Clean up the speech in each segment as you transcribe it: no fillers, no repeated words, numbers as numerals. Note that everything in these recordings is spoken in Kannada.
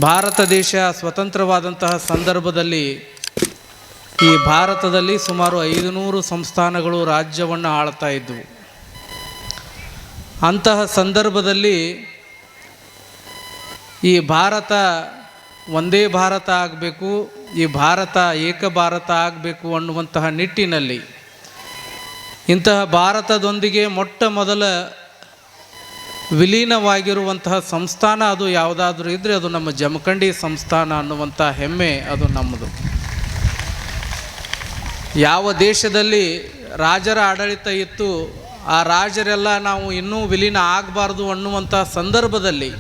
ಭಾರತ ದೇಶ ಸ್ವತಂತ್ರವಾದಂತಹ ಸಂದರ್ಭದಲ್ಲಿ ಈ ಭಾರತದಲ್ಲಿ ಸುಮಾರು 500 ಸಂಸ್ಥಾನಗಳು ರಾಜ್ಯವನ್ನು ಆಳ್ತಾ ಇದ್ದವು. ಅಂತಹ ಸಂದರ್ಭದಲ್ಲಿ ಈ ಭಾರತ ಒಂದೇ ಭಾರತ ಆಗಬೇಕು, ಈ ಭಾರತ ಏಕ ಭಾರತ ಆಗಬೇಕು ಅನ್ನುವಂತಹ ನಿಟ್ಟಿನಲ್ಲಿ ಇಂತಹ ಭಾರತದೊಂದಿಗೆ ಮೊಟ್ಟ ಮೊದಲ ವಿಲೀನವಾಗಿರುವಂತಹ ಸಂಸ್ಥಾನ ಅದು ಯಾವುದಾದ್ರೂ ಇದ್ದರೆ ಅದು ನಮ್ಮ ಜಮಖಂಡಿ ಸಂಸ್ಥಾನ ಅನ್ನುವಂಥ ಹೆಮ್ಮೆ ಅದು ನಮ್ಮದು. ಯಾವ ದೇಶದಲ್ಲಿ ರಾಜರ ಆಡಳಿತ ಇತ್ತು ಆ ರಾಜರೆಲ್ಲ ನಾವು ಇನ್ನೂ ವಿಲೀನ ಆಗಬಾರ್ದು ಅನ್ನುವಂಥ ಸಂದರ್ಭದಲ್ಲಿ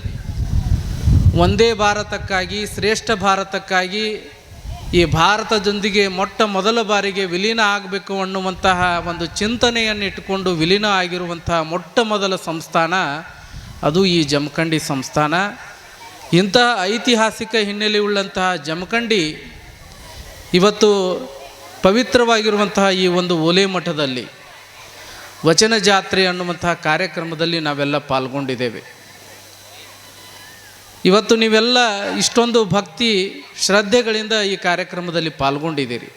ಒಂದೇ ಭಾರತಕ್ಕಾಗಿ, ಶ್ರೇಷ್ಠ ಭಾರತಕ್ಕಾಗಿ ಈ ಭಾರತದೊಂದಿಗೆ ಮೊಟ್ಟ ಮೊದಲ ಬಾರಿಗೆ ವಿಲೀನ ಆಗಬೇಕು ಅನ್ನುವಂತಹ ಒಂದು ಚಿಂತನೆಯನ್ನು ಇಟ್ಟುಕೊಂಡು ವಿಲೀನ ಆಗಿರುವಂತಹ ಮೊಟ್ಟ ಮೊದಲ ಸಂಸ್ಥಾನ ಅದು ಈ ಜಮಖಂಡಿ ಸಂಸ್ಥಾನ. ಇಂತಹ ಐತಿಹಾಸಿಕ ಹಿನ್ನೆಲೆ ಉಳ್ಳಂತಹ ಜಮಖಂಡಿ ಇವತ್ತು ಪವಿತ್ರವಾಗಿರುವಂತಹ ಈ ಒಂದು ಓಲೆ ಮಠದಲ್ಲಿ ವಚನ ಜಾತ್ರೆ ಅನ್ನುವಂತಹ ಕಾರ್ಯಕ್ರಮದಲ್ಲಿ ನಾವೆಲ್ಲ ಪಾಲ್ಗೊಂಡಿದ್ದೇವೆ. ಇವತ್ತು ನೀವೆಲ್ಲ ಇಷ್ಟೊಂದು ಭಕ್ತಿ ಶ್ರದ್ಧೆಗಳಿಂದ ಈ ಕಾರ್ಯಕ್ರಮದಲ್ಲಿ ಪಾಲ್ಗೊಂಡಿದ್ದೀರಿ.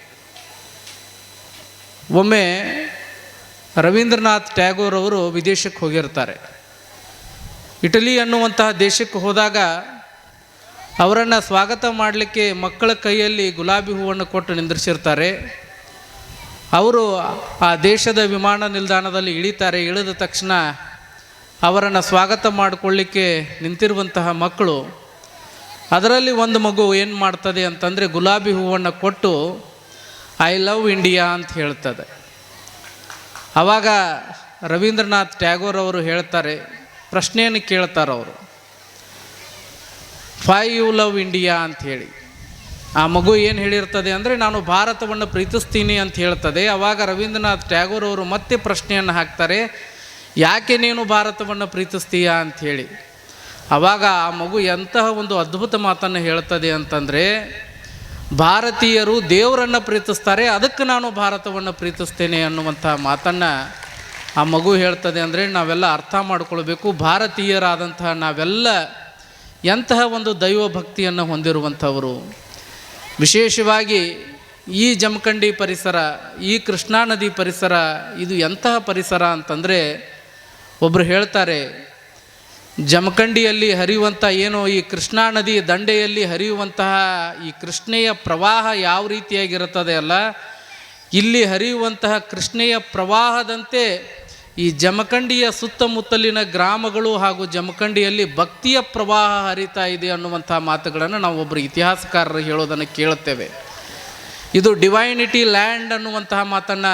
ಒಮ್ಮೆ ರವೀಂದ್ರನಾಥ್ ಟ್ಯಾಗೋರ್ ಅವರು ವಿದೇಶಕ್ಕೆ ಹೋಗಿರ್ತಾರೆ. ಇಟಲಿ ಅನ್ನುವಂತಹ ದೇಶಕ್ಕೆ ಹೋದಾಗ ಅವರನ್ನು ಸ್ವಾಗತ ಮಾಡಲಿಕ್ಕೆ ಮಕ್ಕಳ ಕೈಯಲ್ಲಿ ಗುಲಾಬಿ ಹೂವನ್ನು ಕೊಟ್ಟು ನಿಂದ್ರಿಸಿರ್ತಾರೆ. ಅವರು ಆ ದೇಶದ ವಿಮಾನ ನಿಲ್ದಾಣದಲ್ಲಿ ಇಳಿತಾರೆ. ಇಳಿದ ತಕ್ಷಣ ಅವರನ್ನು ಸ್ವಾಗತ ಮಾಡಿಕೊಳ್ಳಿಕ್ಕೆ ನಿಂತಿರುವಂತಹ ಮಕ್ಕಳು, ಅದರಲ್ಲಿ ಒಂದು ಮಗು ಏನು ಮಾಡ್ತದೆ ಅಂತಂದರೆ ಗುಲಾಬಿ ಹೂವನ್ನು ಕೊಟ್ಟು ಐ ಲವ್ ಇಂಡಿಯಾ ಅಂತ ಹೇಳ್ತದೆ. ಆವಾಗ ರವೀಂದ್ರನಾಥ್ ಟ್ಯಾಗೋರ್ ಅವರು ಹೇಳ್ತಾರೆ, ಪ್ರಶ್ನೆಯನ್ನು ಕೇಳ್ತಾರೆ ಅವರು, ವೈ ಯು ಲವ್ ಇಂಡಿಯಾ ಅಂತ ಹೇಳಿ. ಆ ಮಗು ಏನು ಹೇಳಿರ್ತದೆ ಅಂದರೆ ನಾನು ಭಾರತವನ್ನು ಪ್ರೀತಿಸ್ತೀನಿ ಅಂತ ಹೇಳ್ತದೆ. ಆವಾಗ ರವೀಂದ್ರನಾಥ್ ಟ್ಯಾಗೋರ್ ಅವರು ಮತ್ತೆ ಪ್ರಶ್ನೆಯನ್ನು ಹಾಕ್ತಾರೆ, ಯಾಕೆ ನೀನು ಭಾರತವನ್ನು ಪ್ರೀತಿಸ್ತೀಯಾ ಅಂಥೇಳಿ. ಆವಾಗ ಆ ಮಗು ಎಂತಹ ಒಂದು ಅದ್ಭುತ ಮಾತನ್ನು ಹೇಳ್ತದೆ ಅಂತಂದರೆ, ಭಾರತೀಯರು ದೇವರನ್ನು ಪ್ರೀತಿಸ್ತಾರೆ, ಅದಕ್ಕೆ ನಾನು ಭಾರತವನ್ನು ಪ್ರೀತಿಸ್ತೇನೆ ಅನ್ನುವಂಥ ಮಾತನ್ನು ಆ ಮಗು ಹೇಳ್ತದೆ. ಅಂದರೆ ನಾವೆಲ್ಲ ಅರ್ಥ ಮಾಡಿಕೊಳ್ಬೇಕು, ಭಾರತೀಯರಾದಂತಹ ನಾವೆಲ್ಲ ಎಂತಹ ಒಂದು ದೈವ ಭಕ್ತಿಯನ್ನು ಹೊಂದಿರುವಂಥವರು. ವಿಶೇಷವಾಗಿ ಈ ಜಮಖಂಡಿ ಪರಿಸರ, ಈ ಕೃಷ್ಣಾ ನದಿ ಪರಿಸರ, ಇದು ಎಂತಹ ಪರಿಸರ ಅಂತಂದರೆ, ಒಬ್ಬರು ಹೇಳ್ತಾರೆ, ಜಮಖಂಡಿಯಲ್ಲಿ ಹರಿಯುವಂಥ ಏನು ಈ ಕೃಷ್ಣಾ ನದಿ ದಂಡೆಯಲ್ಲಿ ಹರಿಯುವಂತಹ ಈ ಕೃಷ್ಣೆಯ ಪ್ರವಾಹ ಯಾವ ರೀತಿಯಾಗಿರುತ್ತದೆ ಅಲ್ಲ, ಇಲ್ಲಿ ಹರಿಯುವಂತಹ ಕೃಷ್ಣೆಯ ಪ್ರವಾಹದಂತೆ ಈ ಜಮಖಂಡಿಯ ಸುತ್ತಮುತ್ತಲಿನ ಗ್ರಾಮಗಳು ಹಾಗೂ ಜಮಖಂಡಿಯಲ್ಲಿ ಭಕ್ತಿಯ ಪ್ರವಾಹ ಹರಿತಾ ಇದೆ ಅನ್ನುವಂಥ ಮಾತುಗಳನ್ನು ನಾವು ಒಬ್ಬರು ಇತಿಹಾಸಕಾರರು ಹೇಳೋದನ್ನು ಕೇಳುತ್ತೇವೆ. ಇದು ಡಿವೈನಿಟಿ ಲ್ಯಾಂಡ್ ಅನ್ನುವಂತಹ ಮಾತನ್ನು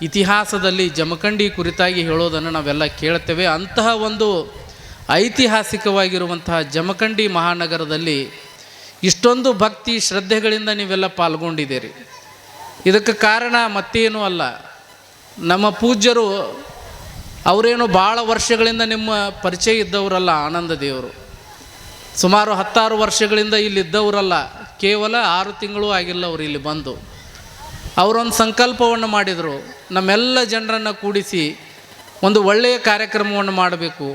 ಇತಿಹಾಸದಲ್ಲಿ ಜಮಖಂಡಿ ಕುರಿತಾಗಿ ಹೇಳೋದನ್ನು ನಾವೆಲ್ಲ ಕೇಳ್ತೇವೆ. ಅಂತಹ ಒಂದು ಐತಿಹಾಸಿಕವಾಗಿರುವಂತಹ ಜಮಖಂಡಿ ಮಹಾನಗರದಲ್ಲಿ ಇಷ್ಟೊಂದು ಭಕ್ತಿ ಶ್ರದ್ಧೆಗಳಿಂದ ನೀವೆಲ್ಲ ಪಾಲ್ಗೊಂಡಿದ್ದೀರಿ. ಇದಕ್ಕೆ ಕಾರಣ ಮತ್ತೇನೂ ಅಲ್ಲ, ನಮ್ಮ ಪೂಜ್ಯರು ಅವರೇನು ಭಾಳ ವರ್ಷಗಳಿಂದ ನಿಮ್ಮ ಪರಿಚಯ ಇದ್ದವರಲ್ಲ. ಆನಂದ ದೇವರು ಸುಮಾರು 16 ವರ್ಷಗಳಿಂದ ಇಲ್ಲಿದ್ದವರಲ್ಲ, ಕೇವಲ 6 ತಿಂಗಳು ಆಗಿಲ್ಲ ಅವರು ಇಲ್ಲಿ ಬಂದು. ಅವರೊಂದು ಸಂಕಲ್ಪವನ್ನು ಮಾಡಿದರು, ನಮ್ಮೆಲ್ಲ ಜನರನ್ನು ಕೂಡಿಸಿ ಒಂದು ಒಳ್ಳೆಯ ಕಾರ್ಯಕ್ರಮವನ್ನು ಮಾಡಬೇಕು,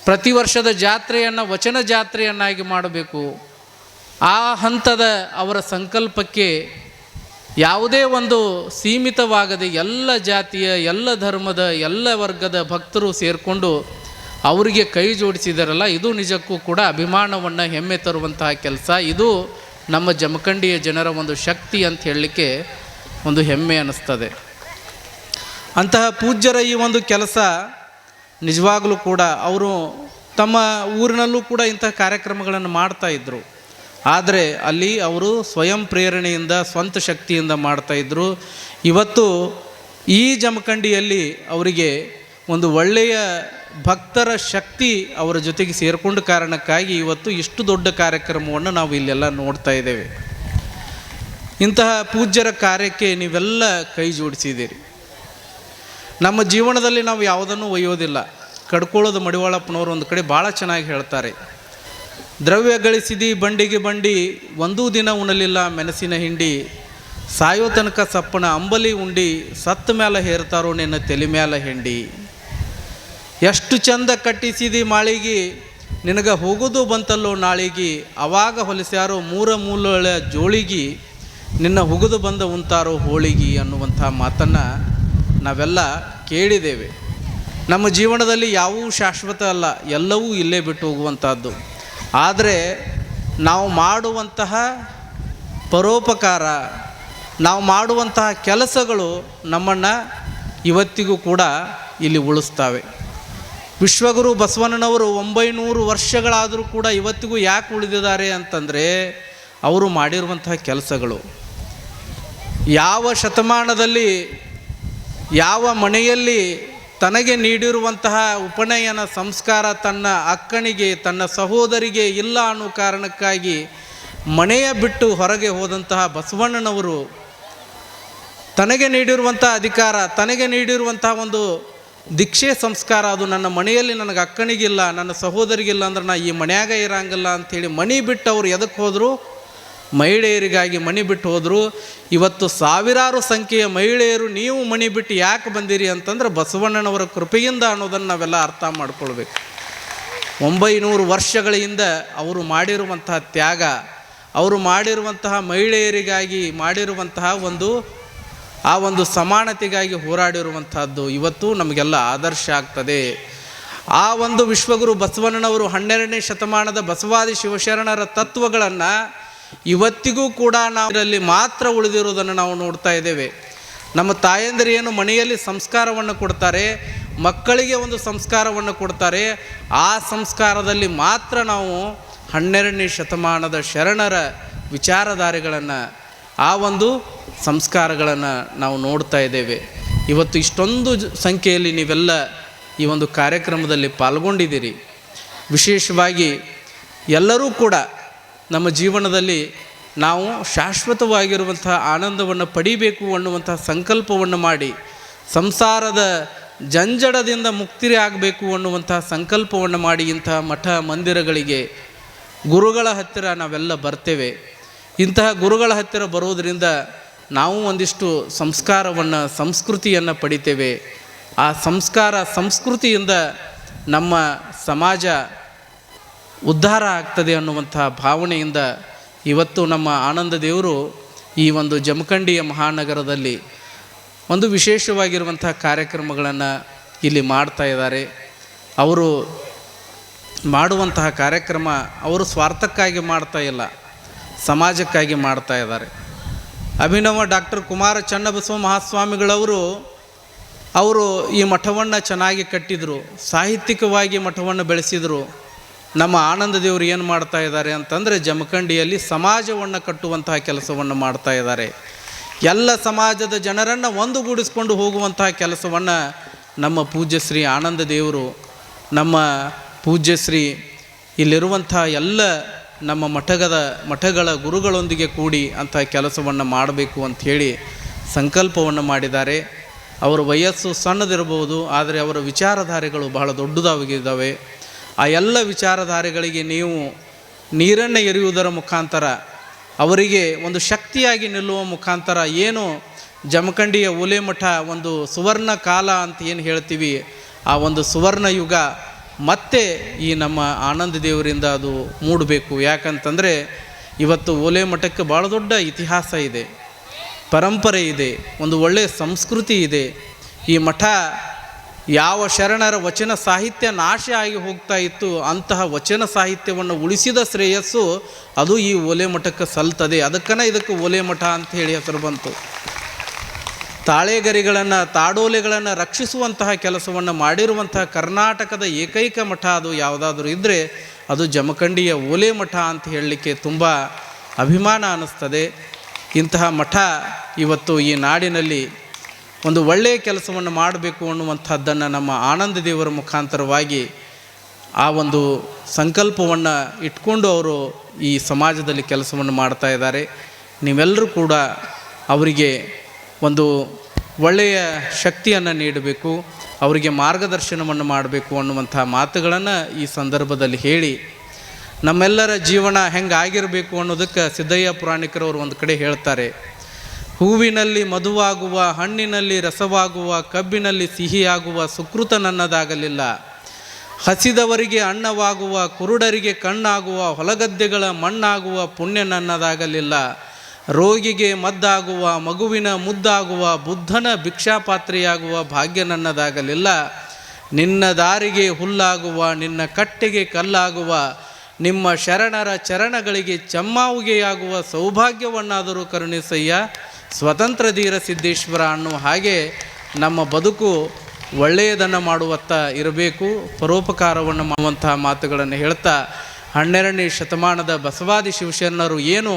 ಪ್ರತಿ ವರ್ಷದ ಜಾತ್ರೆಯನ್ನು ವಚನ ಜಾತ್ರೆಯನ್ನಾಗಿ ಮಾಡಬೇಕು. ಆ ಹಂತದ ಅವರ ಸಂಕಲ್ಪಕ್ಕೆ ಯಾವುದೇ ಒಂದು ಸೀಮಿತವಾಗದೆ ಎಲ್ಲ ಜಾತಿಯ, ಎಲ್ಲ ಧರ್ಮದ, ಎಲ್ಲ ವರ್ಗದ ಭಕ್ತರು ಸೇರಿಕೊಂಡು ಅವರಿಗೆ ಕೈ ಜೋಡಿಸಿದಾರಲ್ಲ, ಇದು ನಿಜಕ್ಕೂ ಕೂಡ ಅಭಿಮಾನವನ್ನು, ಹೆಮ್ಮೆ ತರುವಂತಹ ಕೆಲಸ. ಇದು ನಮ್ಮ ಜಮಖಂಡಿಯ ಜನರ ಒಂದು ಶಕ್ತಿ ಅಂತ ಹೇಳಲಿಕ್ಕೆ ಒಂದು ಹೆಮ್ಮೆ ಅನ್ನಿಸ್ತದೆ. ಅಂತಹ ಪೂಜ್ಯರ ಈ ಒಂದು ಕೆಲಸ ನಿಜವಾಗಲೂ ಕೂಡ ಅವರು ತಮ್ಮ ಊರಿನಲ್ಲೂ ಕೂಡ ಇಂತಹ ಕಾರ್ಯಕ್ರಮಗಳನ್ನು ಮಾಡ್ತಾಯಿದ್ರು. ಆದರೆ ಅಲ್ಲಿ ಅವರು ಸ್ವಯಂ ಪ್ರೇರಣೆಯಿಂದ, ಸ್ವಂತ ಶಕ್ತಿಯಿಂದ ಮಾಡ್ತಾಯಿದ್ರು. ಇವತ್ತು ಈ ಜಮಖಂಡಿಯಲ್ಲಿ ಅವರಿಗೆ ಒಂದು ಒಳ್ಳೆಯ ಭಕ್ತರ ಶಕ್ತಿ ಅವರ ಜೊತೆಗೆ ಸೇರಿಕೊಂಡ ಕಾರಣಕ್ಕಾಗಿ ಇವತ್ತು ಇಷ್ಟು ದೊಡ್ಡ ಕಾರ್ಯಕ್ರಮವನ್ನು ನಾವು ಇಲ್ಲೆಲ್ಲ ನೋಡ್ತಾ ಇದ್ದೇವೆ. ಇಂತಹ ಪೂಜ್ಯರ ಕಾರ್ಯಕ್ಕೆ ನೀವೆಲ್ಲ ಕೈ ಜೋಡಿಸಿದ್ದೀರಿ. ನಮ್ಮ ಜೀವನದಲ್ಲಿ ನಾವು ಯಾವುದನ್ನು ಒಯ್ಯೋದಿಲ್ಲ. ಕಡ್ಕೊಳ್ಳೋದು ಮಡಿವಾಳಪ್ಪನವರು ಒಂದು ಕಡೆ ಭಾಳ ಚೆನ್ನಾಗಿ ಹೇಳ್ತಾರೆ, ದ್ರವ್ಯ ಗಳಿಸಿದಿ ಬಂಡಿಗೆ ಬಂಡಿ, ಒಂದೂ ದಿನ ಉಣಲಿಲ್ಲ ಮೆಣಸಿನ ಹಿಂಡಿ, ಸಾಯೋ ತನಕ ಸಪ್ಪನ ಅಂಬಲಿ ಉಂಡಿ, ಸತ್ತ ಮ್ಯಾಲ ಹೇರ್ತಾರೋ ನಿನ್ನ ತಲೆ ಮ್ಯಾಲ ಹೆಂಡಿ. ಎಷ್ಟು ಚಂದ ಕಟ್ಟಿಸಿದಿ ಮಾಳಿಗೆ, ನಿನಗೆ ಹೋಗೋದು ಬಂತಲ್ಲೋ ನಾಳಿಗೆ, ಅವಾಗ ಹೊಲಿಸ್ಯಾರೋ ಮೂರ ಮೂಲಗಳ ಜೋಳಿಗೆ, ನಿನ್ನ ಹುಗಿದು ಬಂದ ಉಂತಾರೋ ಹೋಳಿಗೆ ಅನ್ನುವಂಥ ಮಾತನ್ನು ನಾವೆಲ್ಲ ಕೇಳಿದ್ದೇವೆ. ನಮ್ಮ ಜೀವನದಲ್ಲಿ ಯಾವುವೂ ಶಾಶ್ವತ ಅಲ್ಲ, ಎಲ್ಲವೂ ಇಲ್ಲೇ ಬಿಟ್ಟು ಹೋಗುವಂಥದ್ದು. ಆದರೆ ನಾವು ಮಾಡುವಂತಹ ಪರೋಪಕಾರ, ನಾವು ಮಾಡುವಂತಹ ಕೆಲಸಗಳು ನಮ್ಮನ್ನು ಇವತ್ತಿಗೂ ಕೂಡ ಇಲ್ಲಿ ಉಳಿಸ್ತವೆ. ವಿಶ್ವಗುರು ಬಸವಣ್ಣನವರು 900 ವರ್ಷಗಳಾದರೂ ಕೂಡ ಇವತ್ತಿಗೂ ಯಾಕೆ ಉಳಿದಿದ್ದಾರೆ ಅಂತಂದರೆ ಅವರು ಮಾಡಿರುವಂತಹ ಕೆಲಸಗಳು. ಯಾವ ಶತಮಾನದಲ್ಲಿ ಯಾವ ಮನೆಯಲ್ಲಿ ತನಗೆ ನೀಡಿರುವಂತಹ ಉಪನಯನ ಸಂಸ್ಕಾರ ತನ್ನ ಅಕ್ಕನಿಗೆ ತನ್ನ ಸಹೋದರಿಗೆ ಇಲ್ಲ ಅನ್ನೋ ಕಾರಣಕ್ಕಾಗಿ ಮನೆಯ ಬಿಟ್ಟು ಹೊರಗೆ ಹೋದಂತಹ ಬಸವಣ್ಣನವರು ತನಗೆ ನೀಡಿರುವಂಥ ಅಧಿಕಾರ, ತನಗೆ ನೀಡಿರುವಂತಹ ಒಂದು ದೀಕ್ಷೆ ಸಂಸ್ಕಾರ, ಅದು ನನ್ನ ಮನೆಯಲ್ಲಿ ನನಗೆ ಅಕ್ಕನಿಗಿಲ್ಲ ನನ್ನ ಸಹೋದರಿಗಿಲ್ಲ ಅಂದ್ರೆ ನಾ ಈ ಮನ್ಯಾಗ ಇರಂಗಿಲ್ಲ ಅಂಥೇಳಿ ಮನೆ ಬಿಟ್ಟು ಅವರು ಎದಕ್ಕೆ ಹೋದರು? ಮಹಿಳೆಯರಿಗಾಗಿ ಮನೆ ಬಿಟ್ಟು ಹೋದರು. ಇವತ್ತು ಸಾವಿರಾರು ಸಂಖ್ಯೆಯ ಮಹಿಳೆಯರು ನೀವು ಮನೆ ಬಿಟ್ಟು ಯಾಕೆ ಬಂದಿರಿ ಅಂತಂದ್ರೆ ಬಸವಣ್ಣನವರ ಕೃಪೆಯಿಂದ ಅನ್ನೋದನ್ನು ನಾವೆಲ್ಲ ಅರ್ಥ ಮಾಡ್ಕೊಳ್ಬೇಕು. 900 ವರ್ಷಗಳಿಂದ ಅವರು ಮಾಡಿರುವಂತಹ ತ್ಯಾಗ, ಅವರು ಮಾಡಿರುವಂತಹ ಮಹಿಳೆಯರಿಗಾಗಿ ಮಾಡಿರುವಂತಹ ಒಂದು ಸಮಾನತೆಗಾಗಿ ಹೋರಾಡಿರುವಂತಹದ್ದು ಇವತ್ತು ನಮಗೆಲ್ಲ ಆದರ್ಶ ಆಗ್ತದೆ. ಆ ಒಂದು ವಿಶ್ವಗುರು ಬಸವಣ್ಣನವರು 12ನೇ ಶತಮಾನದ ಬಸವಾದಿ ಶಿವಶರಣರ ತತ್ವಗಳನ್ನು ಇವತ್ತಿಗೂ ಕೂಡ ನಾವು ಇದರಲ್ಲಿ ಮಾತ್ರ ಉಳಿದಿರೋದನ್ನು ನಾವು ನೋಡ್ತಾ ಇದ್ದೇವೆ. ನಮ್ಮ ತಾಯಂದಿರು ಏನು ಮನೆಯಲ್ಲಿ ಸಂಸ್ಕಾರವನ್ನು ಕೊಡ್ತಾರೆ, ಮಕ್ಕಳಿಗೆ ಒಂದು ಸಂಸ್ಕಾರವನ್ನು ಕೊಡ್ತಾರೆ, ಆ ಸಂಸ್ಕಾರದಲ್ಲಿ ಮಾತ್ರ ನಾವು 12ನೇ ಶತಮಾನದ ಶರಣರ ವಿಚಾರಧಾರೆಗಳನ್ನು, ಆ ಒಂದು ಸಂಸ್ಕಾರಗಳನ್ನು ನಾವು ನೋಡ್ತಾ ಇದ್ದೇವೆ. ಇವತ್ತು ಇಷ್ಟೊಂದು ಸಂಖ್ಯೆಯಲ್ಲಿ ನೀವೆಲ್ಲ ಈ ಒಂದು ಕಾರ್ಯಕ್ರಮದಲ್ಲಿ ಪಾಲ್ಗೊಂಡಿದ್ದೀರಿ. ವಿಶೇಷವಾಗಿ ಎಲ್ಲರೂ ಕೂಡ ನಮ್ಮ ಜೀವನದಲ್ಲಿ ನಾವು ಶಾಶ್ವತವಾಗಿರುವಂತಹ ಆನಂದವನ್ನು ಪಡಿಬೇಕು ಅನ್ನುವಂತಹ ಸಂಕಲ್ಪವನ್ನು ಮಾಡಿ, ಸಂಸಾರದ ಜಂಜಡದಿಂದ ಮುಕ್ತಿ ಆಗಬೇಕು ಅನ್ನುವಂತಹ ಸಂಕಲ್ಪವನ್ನು ಮಾಡಿ ಇಂತಹ ಮಠ ಮಂದಿರಗಳಿಗೆ ಗುರುಗಳ ಹತ್ತಿರ ನಾವೆಲ್ಲ ಬರ್ತೇವೆ. ಇಂತಹ ಗುರುಗಳ ಹತ್ತಿರ ಬರೋದರಿಂದ ನಾವು ಒಂದಿಷ್ಟು ಸಂಸ್ಕಾರವನ್ನು, ಸಂಸ್ಕೃತಿಯನ್ನು ಪಡಿತೇವೆ. ಆ ಸಂಸ್ಕಾರ ಸಂಸ್ಕೃತಿಯಿಂದ ನಮ್ಮ ಸಮಾಜ ಉದ್ಧಾರ ಆಗ್ತದೆ ಅನ್ನುವಂಥ ಭಾವನೆಯಿಂದ ಇವತ್ತು ನಮ್ಮ ಆನಂದ ದೇವರು ಈ ಒಂದು ಜಮಖಂಡಿಯ ಮಹಾನಗರದಲ್ಲಿ ಒಂದು ವಿಶೇಷವಾಗಿರುವಂಥ ಕಾರ್ಯಕ್ರಮಗಳನ್ನು ಇಲ್ಲಿ ಮಾಡ್ತಾ ಇದ್ದಾರೆ. ಅವರು ಮಾಡುವಂತಹ ಕಾರ್ಯಕ್ರಮ ಅವರು ಸ್ವಾರ್ಥಕ್ಕಾಗಿ ಮಾಡ್ತಾ ಇಲ್ಲ, ಸಮಾಜಕ್ಕಾಗಿ ಮಾಡ್ತಾ ಇದ್ದಾರೆ. ಅಭಿನವ ಡಾಕ್ಟರ್ ಕುಮಾರ ಚನ್ನಬಸವ ಮಹಾಸ್ವಾಮಿಗಳವರು ಈ ಮಠವನ್ನು ಚೆನ್ನಾಗಿ ಕಟ್ಟಿದರು, ಸಾಹಿತ್ಯಿಕವಾಗಿ ಮಠವನ್ನು ಬೆಳೆಸಿದರು. ನಮ್ಮ ಆನಂದ ದೇವರು ಏನು ಮಾಡ್ತಾ ಇದ್ದಾರೆ ಅಂತಂದರೆ ಜಮಖಂಡಿಯಲ್ಲಿ ಸಮಾಜವನ್ನು ಕಟ್ಟುವಂತಹ ಕೆಲಸವನ್ನು ಮಾಡ್ತಾ ಇದ್ದಾರೆ. ಎಲ್ಲ ಸಮಾಜದ ಜನರನ್ನು ಒಂದುಗೂಡಿಸ್ಕೊಂಡು ಹೋಗುವಂತಹ ಕೆಲಸವನ್ನು ನಮ್ಮ ಪೂಜ್ಯ ಶ್ರೀ ಆನಂದ ದೇವರು, ನಮ್ಮ ಪೂಜ್ಯ ಶ್ರೀ ಇಲ್ಲಿರುವಂಥ ಎಲ್ಲ ನಮ್ಮ ಮಠಗಳ ಗುರುಗಳೊಂದಿಗೆ ಕೂಡಿ ಅಂಥ ಕೆಲಸವನ್ನು ಮಾಡಬೇಕು ಅಂಥೇಳಿ ಸಂಕಲ್ಪವನ್ನು ಮಾಡಿದ್ದಾರೆ. ಅವರ ವಯಸ್ಸು ಸಣ್ಣದಿರಬಹುದು, ಆದರೆ ಅವರ ವಿಚಾರಧಾರೆಗಳು ಬಹಳ ದೊಡ್ಡದಾಗಿದ್ದಾವೆ. ಆ ಎಲ್ಲ ವಿಚಾರಧಾರೆಗಳಿಗೆ ನೀವು ನೀರನ್ನು ಎರೆಯುವುದರ ಮುಖಾಂತರ, ಅವರಿಗೆ ಒಂದು ಶಕ್ತಿಯಾಗಿ ನಿಲ್ಲುವ ಮುಖಾಂತರ, ಏನು ಜಮಖಂಡಿಯ ಓಲೆ ಮಠ ಒಂದು ಸುವರ್ಣ ಕಾಲ ಅಂತ ಏನು ಹೇಳ್ತೀವಿ, ಆ ಒಂದು ಸುವರ್ಣ ಯುಗ ಮತ್ತೆ ಈ ನಮ್ಮ ಆನಂದ ದೇವರಿಂದ ಅದು ಮೂಡಬೇಕು. ಯಾಕಂತಂದರೆ ಇವತ್ತು ಓಲೆ ಮಠಕ್ಕೆ ಭಾಳ ದೊಡ್ಡ ಇತಿಹಾಸ ಇದೆ, ಪರಂಪರೆ ಇದೆ, ಒಂದು ಒಳ್ಳೆಯ ಸಂಸ್ಕೃತಿ ಇದೆ. ಈ ಮಠ ಯಾವ ಶರಣರ ವಚನ ಸಾಹಿತ್ಯ ನಾಶ ಆಗಿ ಹೋಗ್ತಾ ಇತ್ತು, ಅಂತಹ ವಚನ ಸಾಹಿತ್ಯವನ್ನು ಉಳಿಸಿದ ಶ್ರೇಯಸ್ಸು ಅದು ಈ ಓಲೆ ಮಠಕ್ಕೆ ಸಲ್ತದೆ. ಇದಕ್ಕೆ ಓಲೆ ಮಠ ಅಂತ ಹೇಳಿ ಹೆಸರು ಬಂತು. ತಾಳೆಗರಿಗಳನ್ನು, ತಾಡೋಲೆಗಳನ್ನು ರಕ್ಷಿಸುವಂತಹ ಕೆಲಸವನ್ನು ಮಾಡಿರುವಂತಹ ಕರ್ನಾಟಕದ ಏಕೈಕ ಮಠ ಅದು ಯಾವುದಾದ್ರೂ ಇದ್ದರೆ ಅದು ಜಮಖಂಡಿಯ ಓಲೆ ಮಠ ಅಂತ ಹೇಳಲಿಕ್ಕೆ ತುಂಬ ಅಭಿಮಾನ ಅನ್ನಿಸ್ತದೆ. ಇಂತಹ ಮಠ ಇವತ್ತು ಈ ನಾಡಿನಲ್ಲಿ ಒಂದು ಒಳ್ಳೆಯ ಕೆಲಸವನ್ನು ಮಾಡಬೇಕು ಅನ್ನುವಂಥದ್ದನ್ನು ನಮ್ಮ ಆನಂದ ದೇವರ ಮುಖಾಂತರವಾಗಿ ಆ ಒಂದು ಸಂಕಲ್ಪವನ್ನು ಇಟ್ಕೊಂಡು ಅವರು ಈ ಸಮಾಜದಲ್ಲಿ ಕೆಲಸವನ್ನು ಮಾಡ್ತಾ ಇದ್ದಾರೆ. ನೀವೆಲ್ಲರೂ ಕೂಡ ಅವರಿಗೆ ಒಂದು ಒಳ್ಳೆಯ ಶಕ್ತಿಯನ್ನು ನೀಡಬೇಕು, ಅವರಿಗೆ ಮಾರ್ಗದರ್ಶನವನ್ನು ಮಾಡಬೇಕು ಅನ್ನುವಂಥ ಮಾತುಗಳನ್ನು ಈ ಸಂದರ್ಭದಲ್ಲಿ ಹೇಳಿ, ನಮ್ಮೆಲ್ಲರ ಜೀವನ ಹೆಂಗೆ ಆಗಿರಬೇಕು ಅನ್ನೋದಕ್ಕೆ ಸಿದ್ದಯ್ಯ ಪುರಾಣಿಕರವರು ಒಂದು ಕಡೆ ಹೇಳ್ತಾರೆ, ಹೂವಿನಲ್ಲಿ ಮಧುವಾಗುವ, ಹಣ್ಣಿನಲ್ಲಿ ರಸವಾಗುವ, ಕಬ್ಬಿನಲ್ಲಿ ಸಿಹಿಯಾಗುವ ಸುಕೃತ ನನ್ನದಾಗಲಿಲ್ಲ. ಹಸಿದವರಿಗೆ ಅನ್ನವಾಗುವ, ಕುರುಡರಿಗೆ ಕಣ್ಣಾಗುವ, ಹೊಲಗದ್ದೆಗಳ ಮಣ್ಣಾಗುವ ಪುಣ್ಯ ನನ್ನದಾಗಲಿಲ್ಲ. ರೋಗಿಗೆ ಮದ್ದಾಗುವ, ಮಗುವಿನ ಮುದ್ದಾಗುವ, ಬುದ್ಧನ ಭಿಕ್ಷಾಪಾತ್ರೆಯಾಗುವ ಭಾಗ್ಯ ನನ್ನದಾಗಲಿಲ್ಲ. ನಿನ್ನ ದಾರಿಗೆ ಹುಲ್ಲಾಗುವ, ನಿನ್ನ ಕಟ್ಟೆಗೆ ಕಲ್ಲಾಗುವ, ನಿಮ್ಮ ಶರಣರ ಚರಣಗಳಿಗೆ ಚಮ್ಮಾವುಗೆಯಾಗುವ ಸೌಭಾಗ್ಯವನ್ನಾದರೂ ಕರುಣಿಸಯ್ಯ ಸ್ವತಂತ್ರ ಧೀರ ಸಿದ್ದೇಶ್ವರ ಅನ್ನುವ ಹಾಗೆ ನಮ್ಮ ಬದುಕು ಒಳ್ಳೆಯದನ್ನು ಮಾಡುವತ್ತ ಇರಬೇಕು, ಪರೋಪಕಾರವನ್ನು ಮಾಡುವಂತಹ ಮಾತುಗಳನ್ನು ಹೇಳ್ತಾ 12ನೇ ಶತಮಾನದ ಬಸವಾದಿ ಶಿವಶರಣರು ಏನು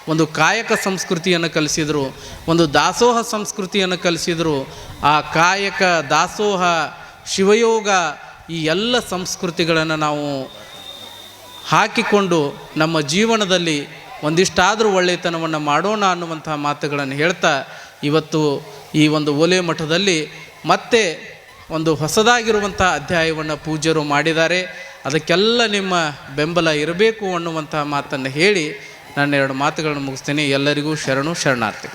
ಒಂದು ಕಾಯಕ ಸಂಸ್ಕೃತಿಯನ್ನು ಕಲಿಸಿದರು, ಒಂದು ದಾಸೋಹ ಸಂಸ್ಕೃತಿಯನ್ನು ಕಲಿಸಿದರು. ಆ ಕಾಯಕ, ದಾಸೋಹ, ಶಿವಯೋಗ ಈ ಎಲ್ಲ ಸಂಸ್ಕೃತಿಗಳನ್ನು ನಾವು ಹಾಕಿಕೊಂಡು ನಮ್ಮ ಜೀವನದಲ್ಲಿ ಒಂದಿಷ್ಟಾದರೂ ಒಳ್ಳೆಯತನವನ್ನು ಮಾಡೋಣ ಅನ್ನುವಂಥ ಮಾತುಗಳನ್ನು ಹೇಳ್ತಾ ಇವತ್ತು ಈ ಒಂದು ಓಲೆ ಮಠದಲ್ಲಿ ಮತ್ತೆ ಒಂದು ಹೊಸದಾಗಿರುವಂಥ ಅಧ್ಯಾಯವನ್ನು ಪೂಜ್ಯರು ಮಾಡಿದ್ದಾರೆ. ಅದಕ್ಕೆಲ್ಲ ನಿಮ್ಮ ಬೆಂಬಲ ಇರಬೇಕು ಅನ್ನುವಂಥ ಮಾತನ್ನು ಹೇಳಿ ನಾನು 2 ಮಾತುಗಳನ್ನು ಮುಗಿಸ್ತೇನೆ. ಎಲ್ಲರಿಗೂ ಶರಣು ಶರಣಾರ್ಥಿ.